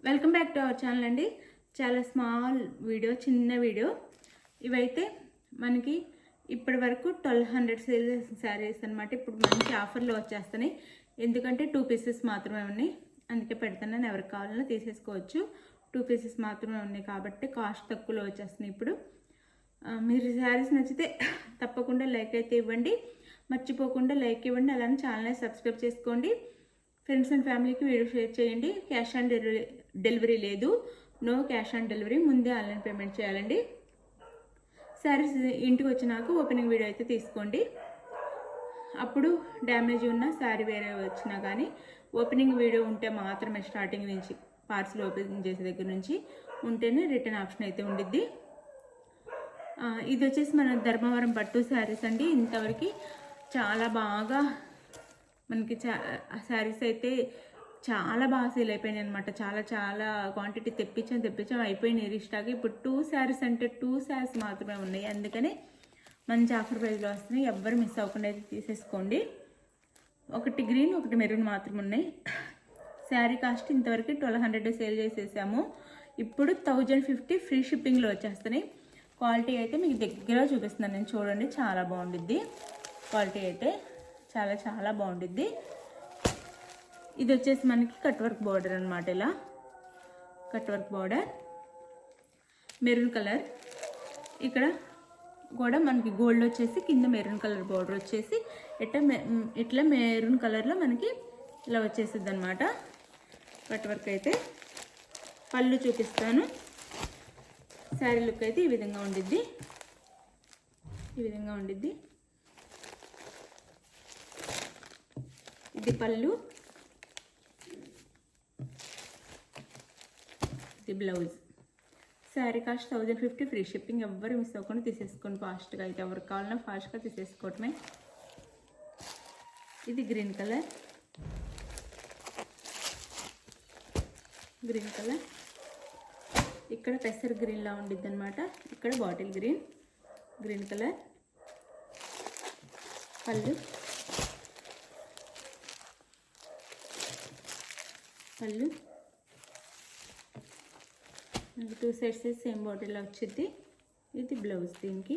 Welcome back to our channel అండి. చాలా small video, చిన్న వీడియో. ఇవైతే మనకి ఇప్పటి వరకు 1200 సేల్ శారీస్ అనమాట. ఇప్పుడు మంచి ఆఫర్లో వచ్చేస్తున్నాయి. ఎందుకంటే 2 పీసెస్ మాత్రమే ఉన్నాయి, అందుకే పెడుతున్నాను. ఎవరికి కావాలన్నా తీసేసుకోవచ్చు. 2 పీసెస్ మాత్రమే ఉన్నాయి కాబట్టి కాస్ట్ తక్కువలో వచ్చేస్తున్నాయి. ఇప్పుడు మీరు శారీస్ నచ్చితే తప్పకుండా లైక్ అయితే ఇవ్వండి, మర్చిపోకుండా లైక్ ఇవ్వండి. అలానే ఛానల్ని సబ్స్క్రైబ్ చేసుకోండి. ఫ్రెండ్స్ అండ్ ఫ్యామిలీకి వీడియో షేర్ చేయండి. క్యాష్ ఆన్ డెలివరీ లేదు, నో క్యాష్ ఆన్ డెలివరీ. ముందే ఆన్లైన్ పేమెంట్ చేయాలండి. శారీస్ ఇంటికి వచ్చినాక ఓపెనింగ్ వీడియో అయితే తీసుకోండి. అప్పుడు డ్యామేజ్ ఉన్న శారీ వేరే వచ్చినా కానీ ఓపెనింగ్ వీడియో ఉంటే మాత్రమే, స్టార్టింగ్ నుంచి పార్సిల్ ఓపెన్ చేసే దగ్గర నుంచి ఉంటేనే రిటర్న్ ఆప్షన్ అయితే ఉండిద్ది. ఇది వచ్చేసి మన ధర్మవరం పట్టు శారీస్ అండి. ఇంతవరకు చాలా బాగా మనకి శారీస్ అయితే చాలా బాగా సేల్ అయిపోయినాయి అనమాట. చాలా క్వాంటిటీ తెప్పించాం అయిపోయినాయి రీస్టాక్. ఇప్పుడు 2 శారీస్ అంటే 2 శారీస్ మాత్రమే ఉన్నాయి, అందుకనే మంచి ఆఫర్ ప్రైస్లో వస్తున్నాయి. ఎవ్వరు మిస్ అవ్వకుండా అయితే తీసేసుకోండి. ఒకటి గ్రీన్, ఒకటి మెరూన్ మాత్రమే ఉన్నాయి. శారీ కాస్ట్ ఇంతవరకు 1200 సేల్ చేసేసాము. ఇప్పుడు 1050 ఫ్రీ షిప్పింగ్లో వచ్చేస్తున్నాయి. క్వాలిటీ అయితే మీకు దగ్గర చూపిస్తున్నాను నేను, చూడండి. చాలా బాగుండిద్ది క్వాలిటీ అయితే, చాలా బాగుండిద్ది. ఇది వచ్చేసి మనకి కట్ వర్క్ బార్డర్ అనమాట. ఇలా cut work border, maroon colour. ఇక్కడ కూడా మనకి గోల్డ్ వచ్చేసి కింద మెరూన్ కలర్ బార్డర్ వచ్చేసి ఇట్లా మెరూన్ కలర్లో మనకి ఇలా వచ్చేసిద్ది అనమాట. కట్ వర్క్ అయితే పళ్ళు చూపిస్తాను. శారీ లుక్ అయితే ఈ విధంగా ఉండిద్ది. ఇది పళ్ళు, ఇది blouse. Sari cost 1050 free shipping. ఎవ్వరు మిస్ అవ్వకుండా తీసేసుకోండి ఫాస్ట్గా. అయితే ఎవరికి కావాలన్నా ఫాస్ట్గా తీసేసుకోవటమే. ఇది గ్రీన్ కలర్, ఇక్కడ పెసర్ గ్రీన్లా ఉండిద్ది అనమాట. ఇక్కడ బాటిల్ గ్రీన్ కలర్. పళ్ళు, మనకి 2 సైడ్స్ సేమ్ బాటిల్లో వచ్చింది. ఇది బ్లౌజ్. దీనికి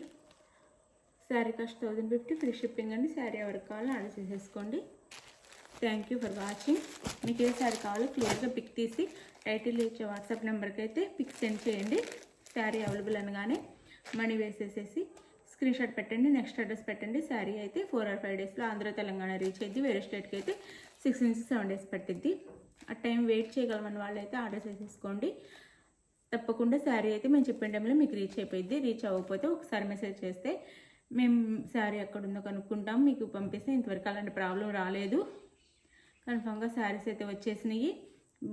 శారీ కాస్ట్ 1050 ఫ్రీ షిప్పింగ్ అండి. శారీ ఎవరికి కావాలో ఆర్డర్ చేసేసుకోండి. Thank you for watching. మీకు ఏ శారీ కావాలో క్లియర్గా పిక్ తీసి టైటిల్ ఇచ్చే వాట్సాప్ నెంబర్కి అయితే పిక్ సెండ్ చేయండి. శారీ అవైలబుల్ అనగానే మనీ వేసేసేసి స్క్రీన్ షాట్ పెట్టండి, నెక్స్ట్ అడ్రస్ పెట్టండి. శారీ అయితే 4 or 5 డేస్లో ఆంధ్ర తెలంగాణ రీచ్ అయ్యింది. వేరే స్టేట్కి అయితే 6 నుంచి 7 డేస్ పట్టిద్ది. ఆ టైం వెయిట్ చేయగలమని వాళ్ళు అయితే ఆర్డర్ చేసేసుకోండి. తప్పకుండా శారీ అయితే మేము చెప్పిన టైంలో మీకు రీచ్ అయిపోయింది. రీచ్ అవ్వకపోతే ఒకసారి మెసేజ్ చేస్తే మేము శారీ ఎక్కడుందో కనుక్కుంటాం, మీకు పంపిస్తే. ఇంతవరకు అలాంటి ప్రాబ్లం రాలేదు. కన్ఫామ్గా శారీస్ అయితే వచ్చేసినాయి.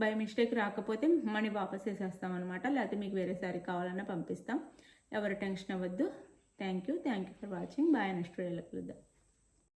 బై మిస్టేక్ రాకపోతే మనీ వాపస్ చేసేస్తాం అనమాట. లేకపోతే మీకు వేరే శారీ కావాలన్నా పంపిస్తాం. ఎవరు టెన్షన్ అవ్వద్దు. Thank you for watching. Bye. Next వీడియోలో కలుద్దాం.